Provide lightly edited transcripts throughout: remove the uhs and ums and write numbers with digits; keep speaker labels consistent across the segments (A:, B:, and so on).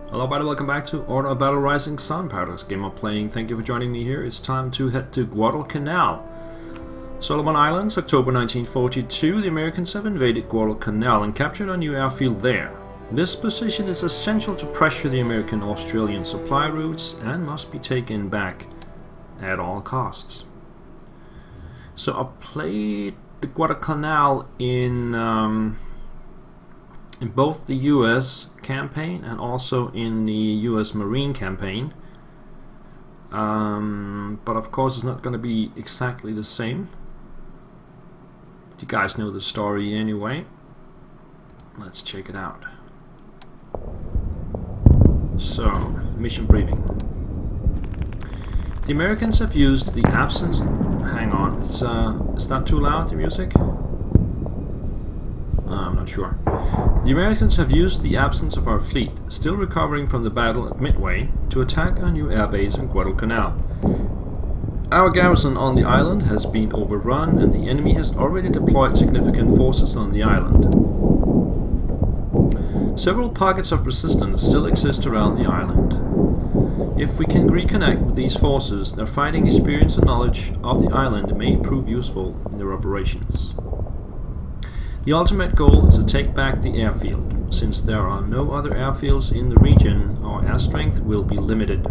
A: Hello everybody, welcome back to Order of Battle Rising Sun Paradox game of playing. Thank you for joining me here. It's time to head to Guadalcanal. Solomon Islands, October 1942. The Americans have invaded Guadalcanal and captured a new airfield there. This position is essential to pressure the American-Australian supply routes and must be taken back at all costs. So I played the Guadalcanal in both the US campaign and also in the US Marine campaign, but of course it's not going to be exactly the same. But you guys know the story anyway. Let's check it out. So, mission briefing. The Americans have used the absence... Hang on, it's not too loud, the music? I'm not sure. The Americans have used the absence of our fleet, still recovering from the battle at Midway, to attack our new airbase in Guadalcanal. Our garrison on the island has been overrun and the enemy has already deployed significant forces on the island. Several pockets of resistance still exist around the island. If we can reconnect with these forces, their fighting experience and knowledge of the island may prove useful in their operations. The ultimate goal is to take back the airfield. Since there are no other airfields in the region, our air strength will be limited.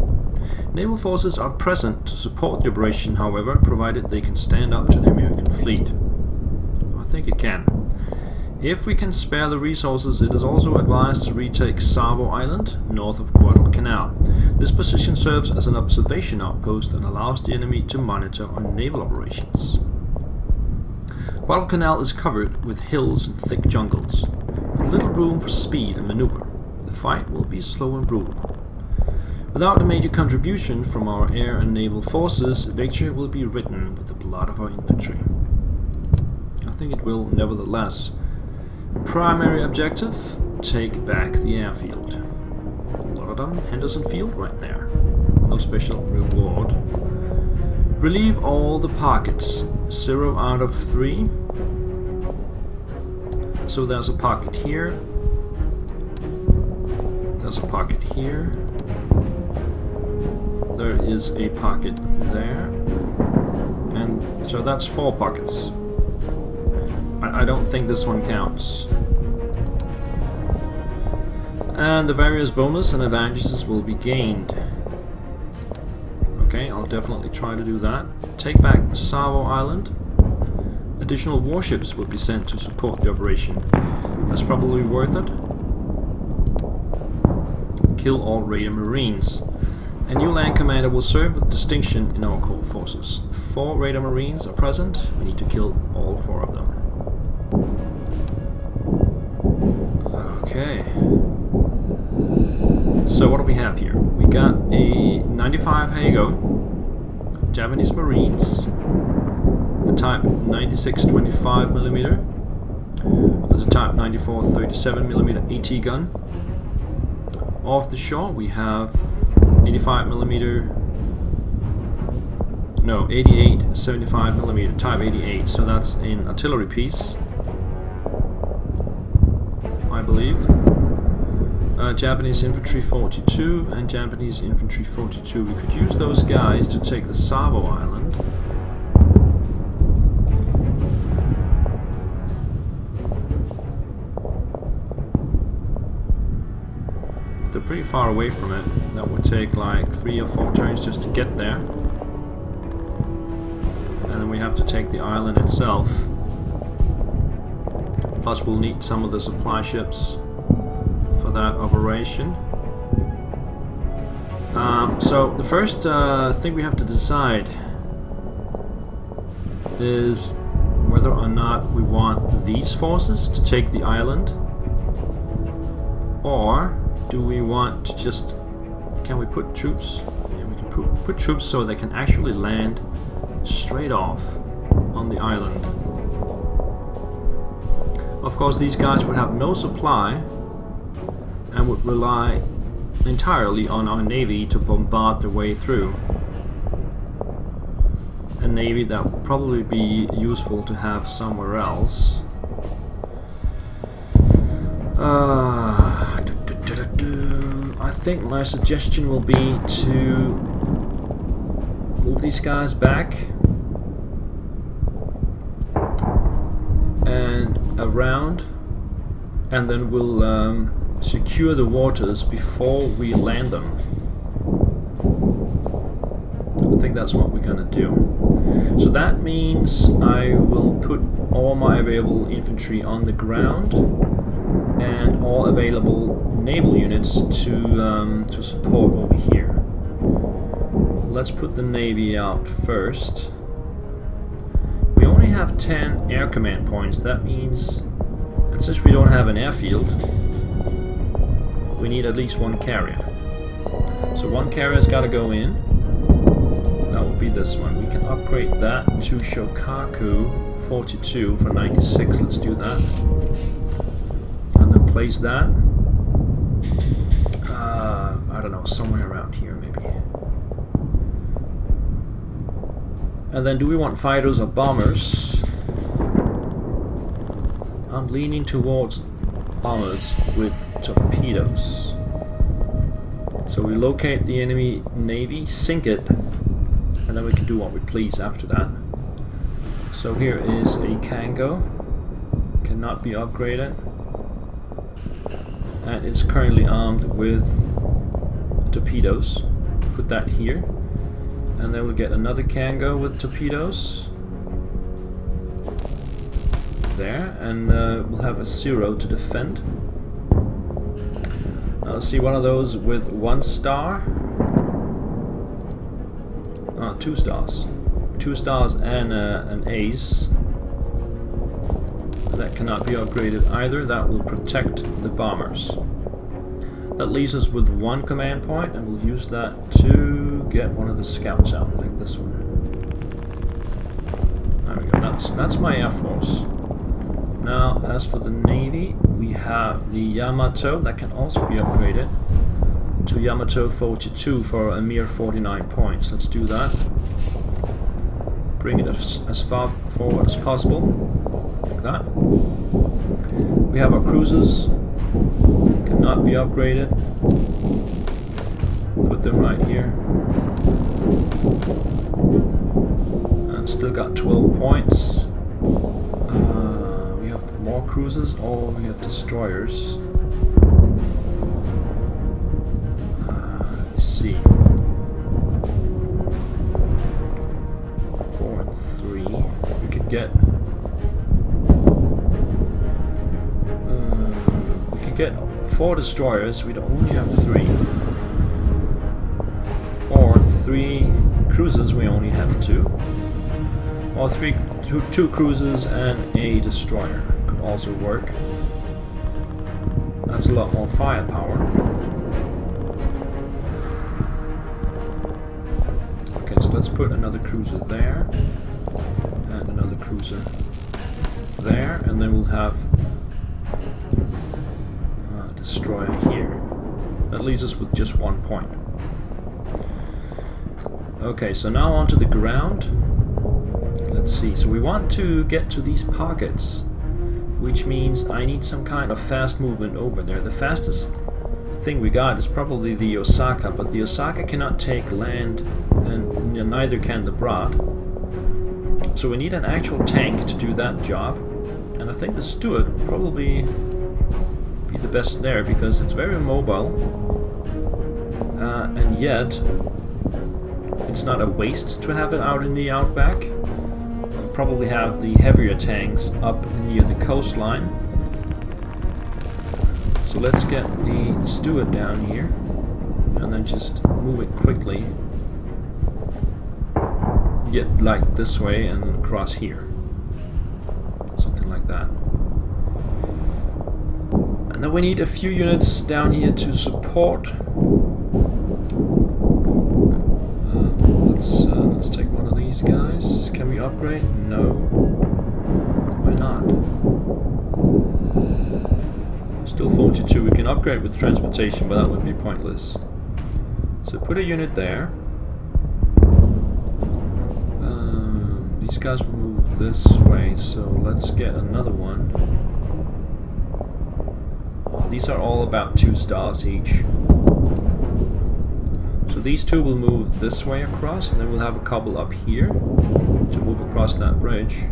A: Naval forces are present to support the operation, however, provided they can stand up to the American fleet. I think it can. If we can spare the resources, it is also advised to retake Savo Island, north of Guadalcanal. This position serves as an observation outpost and allows the enemy to monitor our naval operations. Guadalcanal is covered with hills and thick jungles, with little room for speed and maneuver. The fight will be slow and brutal. Without a major contribution from our air and naval forces, victory will be written with the blood of our infantry. I think it will, nevertheless. Primary objective, take back the airfield. Henderson Field right there. No special reward. Relieve all the pockets. 0 out of 3. So there's a pocket here. There's a pocket here. There is a pocket there. And so that's 4 pockets. I don't think this one counts. And the various bonus and advantages will be gained. Okay, I'll definitely try to do that. Take back Savo Island. Additional warships will be sent to support the operation. That's probably worth it. Kill all Raider Marines. A new land commander will serve with distinction in our core forces. 4 Raider Marines are present. We need to kill all 4 of them. Okay. So what do we have here? We got a 95 Hago, Japanese Marines, a Type 96-25mm, there's a Type 94 37mm AT gun. Off the shore we have 85mm, no, 88 75mm Type 88, so that's an artillery piece, I believe. Japanese Infantry 42 and Japanese Infantry 42. We could use those guys to take the Savo Island. They're pretty far away from it. That would take like 3 or 4 turns just to get there. And then we have to take the island itself. Plus we'll need some of the supply ships for that operation. So the first thing we have to decide is whether or not we want these forces to take the island, or do we want to just, can we put troops? Yeah, we can put troops so they can actually land straight off on the island. Of course these guys would have no supply and would rely entirely on our navy to bombard their way through. A navy that would probably be useful to have somewhere else. I think my suggestion will be to move these guys back and around, and then we'll secure the waters before we land them. I think that's what we're gonna do. So that means I will put all my available infantry on the ground and all available naval units to support over here. Let's put the Navy out first. We only have 10 air command points. That means, and since we don't have an airfield, we need at least one carrier. So one carrier's got to go in. That will be this one. We can upgrade that to Shokaku 42 for 96. Let's do that. And then place that. I don't know, somewhere around here maybe. And then do we want fighters or bombers? I'm leaning towards bombers with torpedoes. So we locate the enemy navy, sink it, and then we can do what we please after that. So here is a Kango, cannot be upgraded, and it's currently armed with torpedoes. Put that here, and then we'll get another Kango with torpedoes there, and we'll have a Zero to defend. I'll see one of those with 1 star. 2 stars. 2 stars and an ace. That cannot be upgraded either. That will protect the bombers. That leaves us with 1 command point, and we'll use that to get one of the scouts out, like this one. There we go. That's my air force. Now, as for the Navy, we have the Yamato that can also be upgraded to Yamato 42 for a mere 49 points. Let's do that. Bring it as far forward as possible, like that. We have our cruisers, cannot be upgraded. Put them right here. And still got 12 points. We have more cruisers, or we have destroyers. Let's see. 4 and 3. We could get. We could get 4 destroyers. We don't only have 3. Or 3 cruisers. We only have 2. Or 2 cruisers and a destroyer could also work. That's a lot more firepower. Okay, so let's put another cruiser there and another cruiser there, and then we'll have a destroyer here. That leaves us with just 1 point. Okay, so now onto the ground. Let's see, so we want to get to these pockets, which means I need some kind of fast movement over there. The fastest thing we got is probably the Osaka, but the Osaka cannot take land, and neither can the Broad. So we need an actual tank to do that job, and I think the Stuart will probably be the best there because it's very mobile, and yet it's not a waste to have it out in the outback. We'll probably have the heavier tanks up near the coastline. So let's get the Stuart down here and then just move it quickly. Get like this way and across here. Something like that. And then we need a few units down here to support. Let's take one of these guys. Can we upgrade? No. Why not? Still 42. We can upgrade with transportation, but that would be pointless. So put a unit there. These guys will move this way, so let's get another one. These are all about 2 stars each. So these two will move this way across, and then we'll have a couple up here to move across that bridge.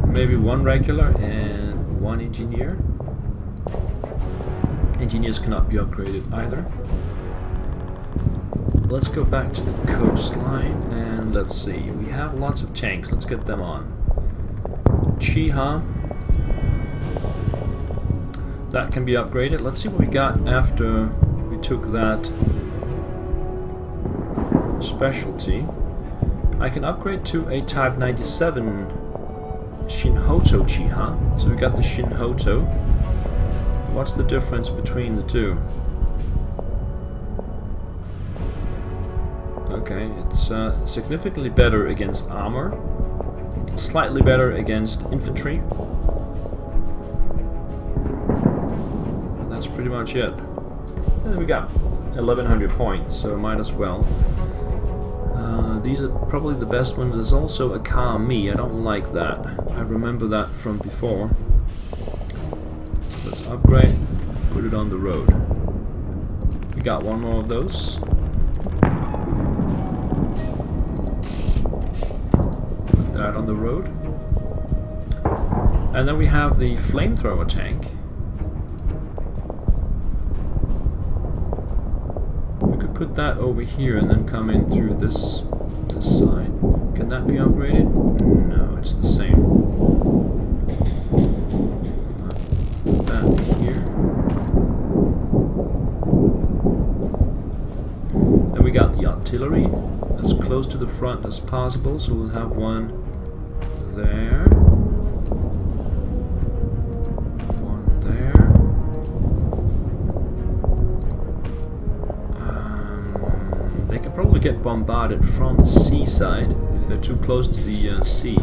A: Maybe one regular and one engineer. Engineers cannot be upgraded either. Let's go back to the coastline and let's see. We have lots of tanks. Let's get them on. Chiha. That can be upgraded. Let's see what we got after we took that specialty. I can upgrade to a Type 97 Shinhoto Chiha. So we got the Shinhoto. What's the difference between the two? Okay, it's significantly better against armor, slightly better against infantry. And that's pretty much it. And we got 1100 points, so might as well. These are probably the best ones. There's also a Kami. I don't like that. I remember that from before. Let's upgrade, put it on the road. We got one more of those. Put that on the road. And then we have the flamethrower tank. We could put that over here and then come in through this side. Can that be upgraded? No, it's the same. Put that here. Then we got the artillery as close to the front as possible, so we'll have one there. One there. They can probably get bombarded from the seaside if they're too close to the sea.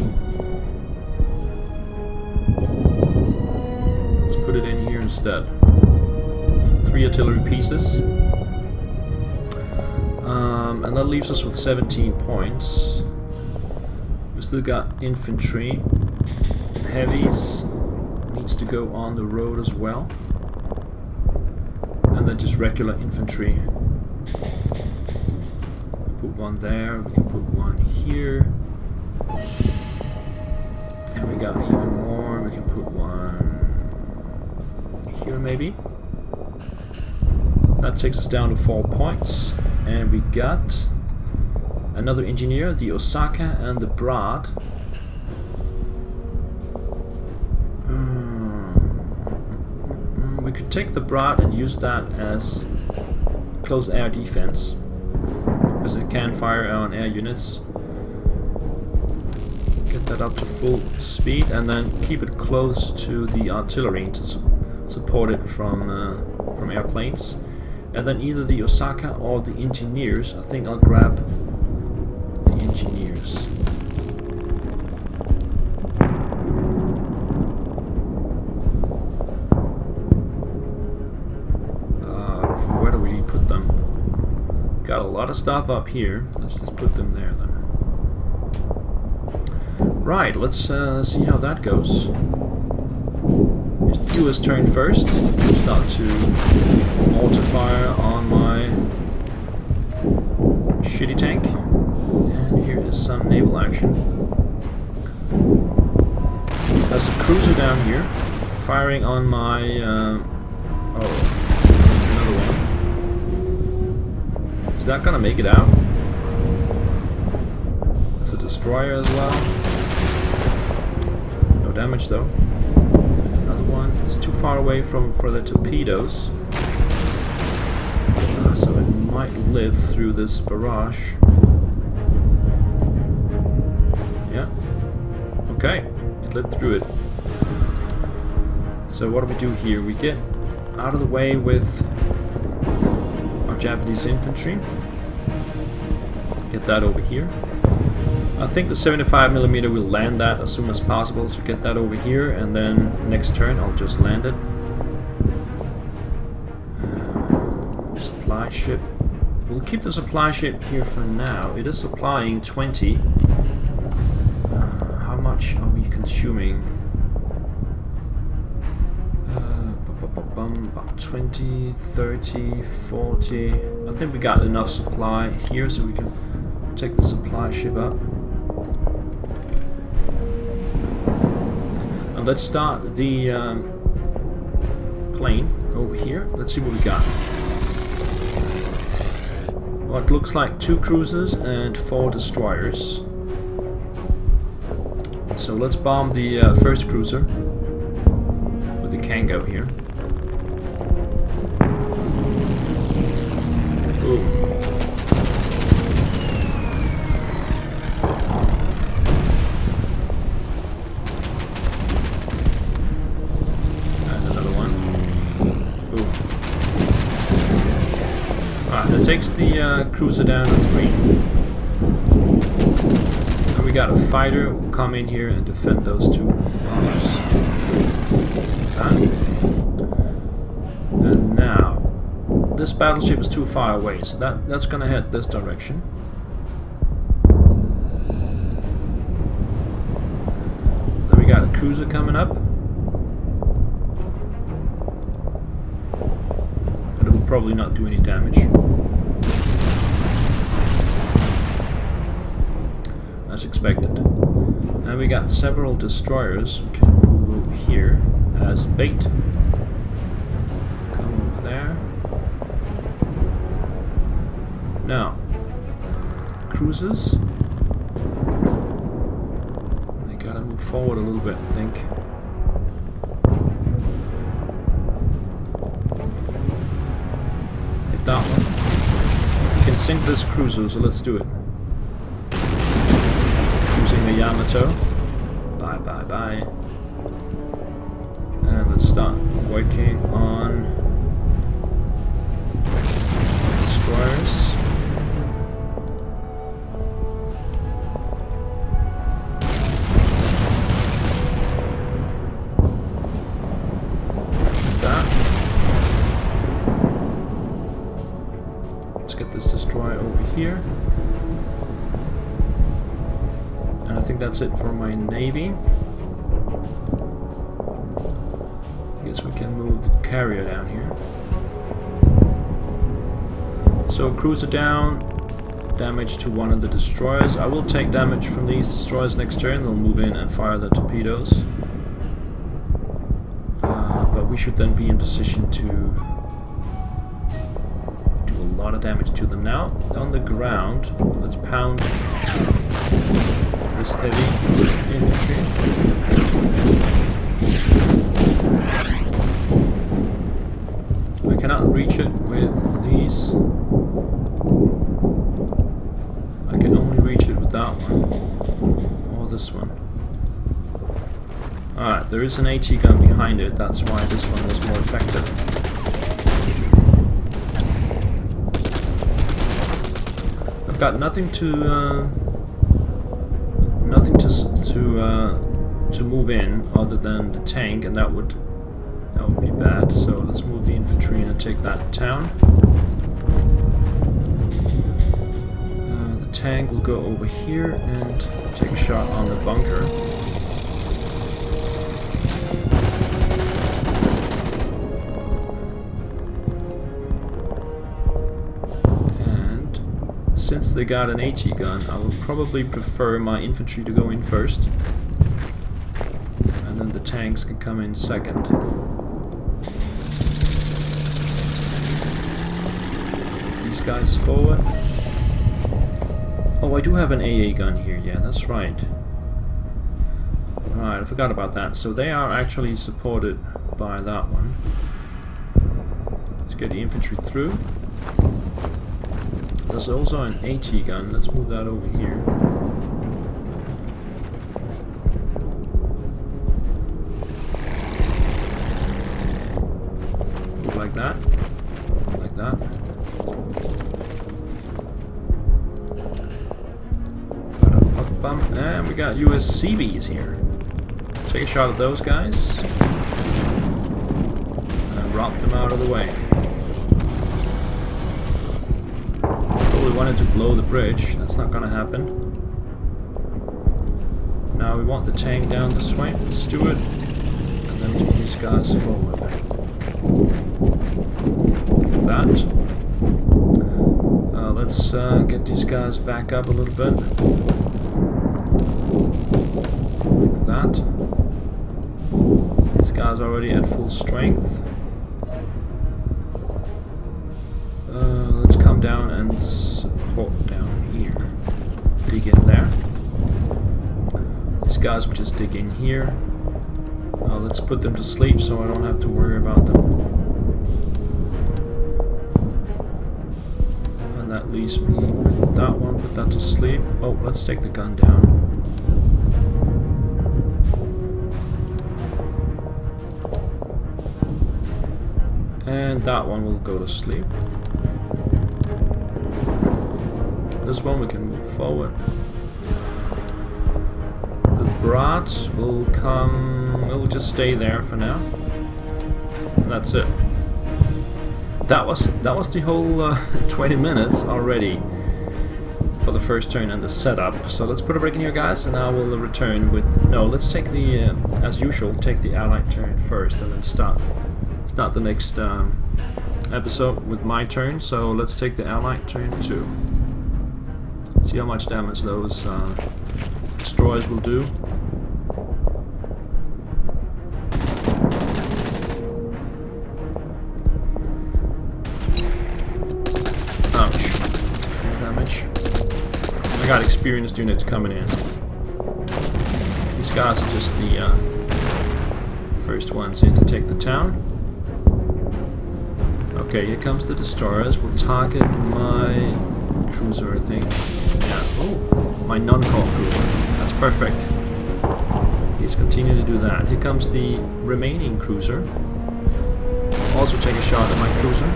A: Let's put it in here instead. 3 artillery pieces. And that leaves us with 17 points. We still got infantry. Heavies needs to go on the road as well. And then just regular infantry. Put one there, we can put one here. And we got even more, we can put one here maybe. That takes us down to 4 points. And we got another engineer, the Osaka and the Brad. We could take the Brad and use that as close air defense, because it can fire on air units. Get that up to full speed and then keep it close to the artillery to support it from airplanes. And then either the Osaka or the engineers. I think I'll grab the engineers. Where do we put them? Got a lot of stuff up here. Let's just put them there then. Right, let's see how that goes. Do his turn first. Start to auto fire on my shitty tank. And here is some naval action. There's a cruiser down here firing on my oh, another one. Is that gonna make it out? There's a destroyer as well. No damage though. One. It's too far away for the torpedoes, so it might live through this barrage. Yeah. Okay, it lived through it. So what do we do here? We get out of the way with our Japanese infantry. Get that over here. I think the 75mm will land that as soon as possible, so get that over here, and then next turn I'll just land it. Supply ship. We'll keep the supply ship here for now. It is supplying 20. How much are we consuming? About 20, 30, 40. I think we got enough supply here so we can take the supply ship up. And let's start the plane over here. Let's see what we got. Well, it looks like 2 cruisers and 4 destroyers. So let's bomb the first cruiser with the Kango here. Ooh. And another one. Ooh. Alright, that takes the cruiser down to 3. And we got a fighter who will come in here and defend those 2 bombers. Done. And now, this battleship is too far away, so that's gonna head this direction. Then we got a cruiser coming up. But it will probably not do any damage. As expected. And we got several destroyers who can move over here as bait. Come over there. Now, cruisers. They gotta move forward a little bit, I think. If that one. We can sink this cruiser, so let's do it. Using the Yamato. Bye bye bye. And let's start working on destroyers. Let's get this destroyer over here. And I think that's it for my navy. I guess we can move the carrier down here. So cruiser down, damage to one of the destroyers. I will take damage from these destroyers next turn. They'll move in and fire the torpedoes. But we should then be in position to do a lot of damage to them. Now, on the ground, let's pound this heavy infantry. I cannot reach it with these. I can only reach it with that one. Or this one. Alright, there is an AT gun behind it, that's why this one was more effective. I've got nothing to move in other than the tank, and that would be bad. So let's move the infantry in and take that town. The tank will go over here and take a shot on the bunker. And since they got an AT gun, I would probably prefer my infantry to go in first. And then the tanks can come in second. These guys forward. Oh, I do have an AA gun here, yeah, that's right. Right, I forgot about that. So they are actually supported by that one. Let's get the infantry through. There's also an AT gun, let's move that over here. Like that, like that. And we got US Seabees here. Take a shot at those guys. And rob them out of the way. Probably wanted to blow the bridge. That's not gonna happen. Now we want the tank down this way. Let's do it. And then move these guys forward. That. Let's get these guys back up a little bit. Like that. This guy's already at full strength. Let's come down and support down here. Dig in there. These guys will just dig in here. Let's put them to sleep so I don't have to worry about them. And that leaves me with that one. Put that to sleep. Oh, let's take the gun down. And that one will go to sleep. This one we can move forward. The brats will come, it will just stay there for now. And that's it. That was the whole 20 minutes already for the first turn and the setup. So let's put a break in here, guys, and I will return with, no, let's take the, as usual, take the allied turn first and then start the next episode with my turn. So let's take the allied turn too. See how much damage those destroyers will do. Ouch. 4 damage. I got experienced units coming in. These guys are just the first ones in to take the town. Okay, here comes the destroyers. We'll target my cruiser, I think. Yeah. Oh, my non-core cruiser. That's perfect. Please continue to do that. Here comes the remaining cruiser. Also take a shot at my cruiser.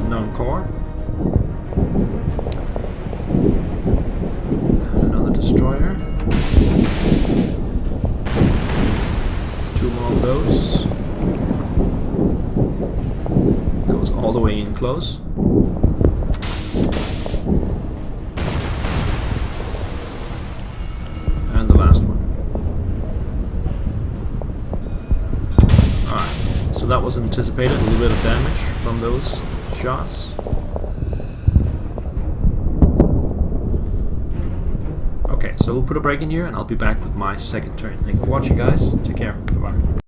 A: Non-core. And another destroyer. 2 more of those. Goes all the way in close. And the last one. Alright, so that was anticipated, a little bit of damage from those shots. Okay, so we'll put a break in here and I'll be back with my second turn. Thank you for watching, guys. Take care. Bye-bye.